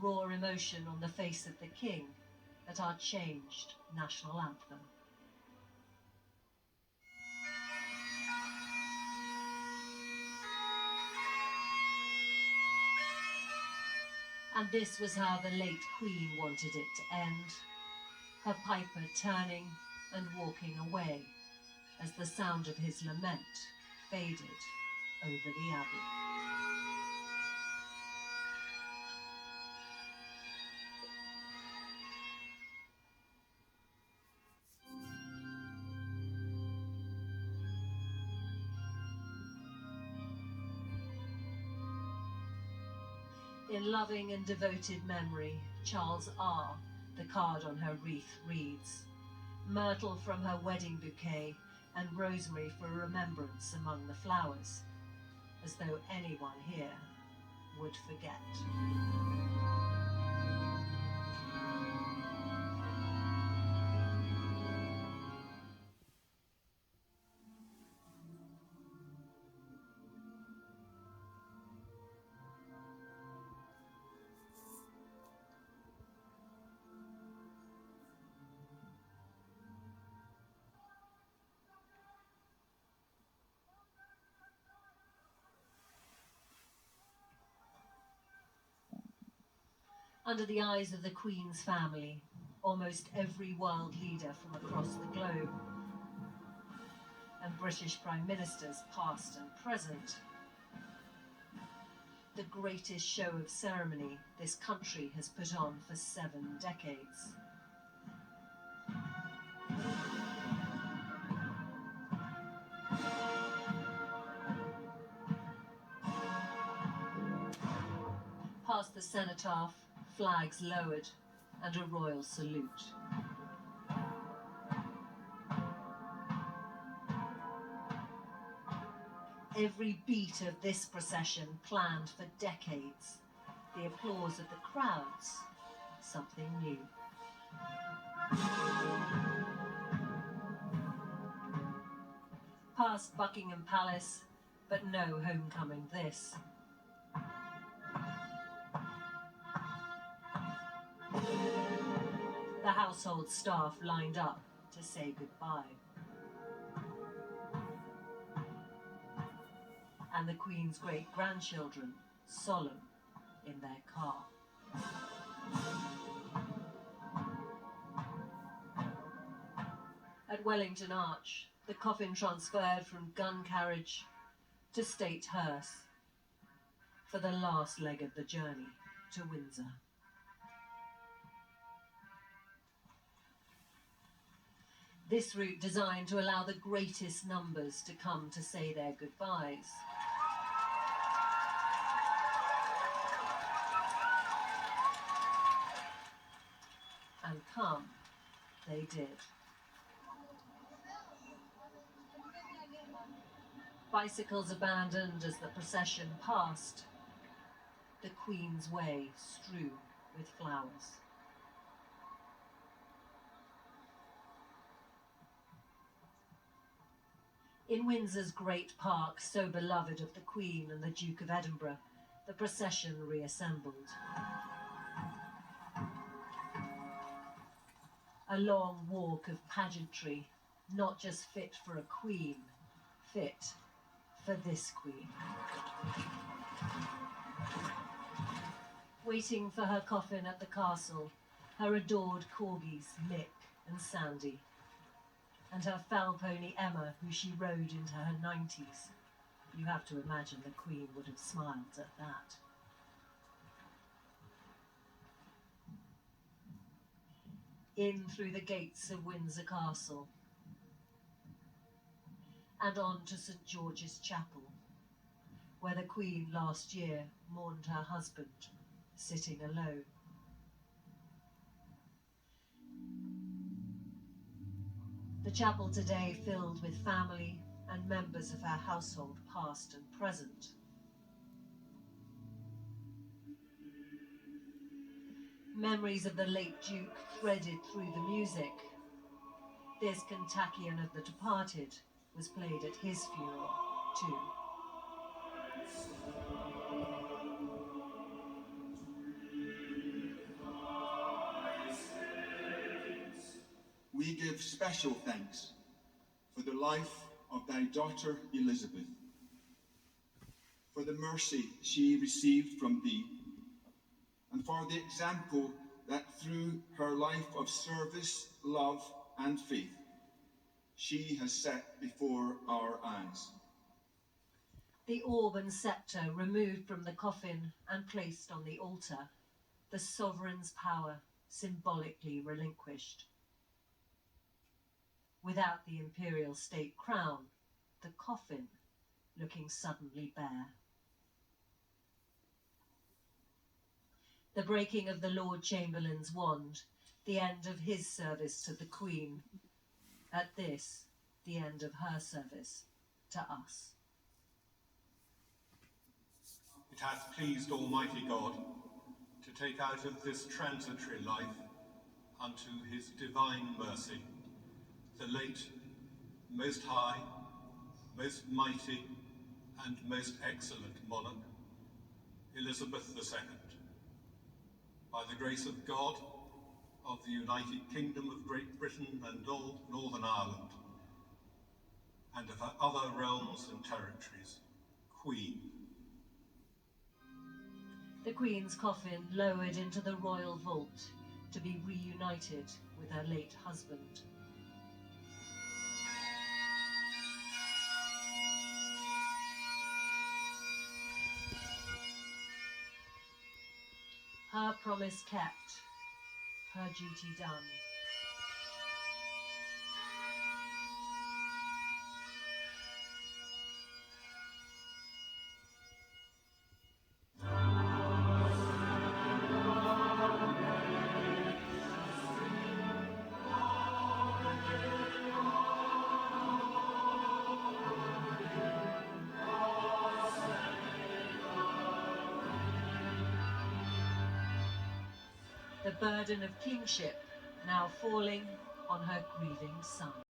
raw emotion on the face of the king at our changed national anthem. And this was how the late Queen wanted it to end, her piper turning and walking away as the sound of his lament faded over the abbey. In loving and devoted memory, Charles R., the card on her wreath reads, myrtle from her wedding bouquet and rosemary for remembrance among the flowers, as though anyone here would forget. Under the eyes of the Queen's family, almost every world leader from across the globe, and British Prime Ministers past and present, the greatest show of ceremony this country has put on for 7 decades. Past the cenotaph, flags lowered, and a royal salute. Every beat of this procession planned for decades, the applause of the crowds, something new. Past Buckingham Palace, but no homecoming this. The household staff lined up to say goodbye. And the Queen's great-grandchildren, solemn in their car. At Wellington Arch, the coffin transferred from gun carriage to state hearse for the last leg of the journey to Windsor. This route designed to allow the greatest numbers to come to say their goodbyes. And come, they did. Bicycles abandoned as the procession passed, the Queen's way strewn with flowers. In Windsor's great park, so beloved of the Queen and the Duke of Edinburgh, the procession reassembled. A long walk of pageantry, not just fit for a queen, fit for this Queen. Waiting for her coffin at the castle, her adored corgis Mick and Sandy, and her fell pony Emma, who she rode into her 90s. You have to imagine the Queen would have smiled at that. In through the gates of Windsor Castle, and on to St George's Chapel, where the Queen last year mourned her husband, sitting alone. The chapel today filled with family and members of her household, past and present. Memories of the late Duke threaded through the music. This Kentuckian of the departed was played at his funeral, too. we give special thanks for the life of thy daughter Elizabeth, for the mercy she received from thee, and for the example that through her life of service, love, and faith, she has set before our eyes. The orb and sceptre removed from the coffin and placed on the altar, the sovereign's power symbolically relinquished. Without the imperial state crown, the coffin looking suddenly bare. The breaking of the Lord Chamberlain's wand, the end of his service to the Queen. At this, the end of her service to us. It hath pleased Almighty God to take out of this transitory life unto his divine mercy the late, most high, most mighty, and most excellent monarch, Elizabeth II, by the grace of God, of the United Kingdom of Great Britain and all Northern Ireland, and of her other realms and territories, Queen. The Queen's coffin lowered into the royal vault to be reunited with her late husband. Her promise kept, her duty done. The burden of kingship now falling on her grieving son.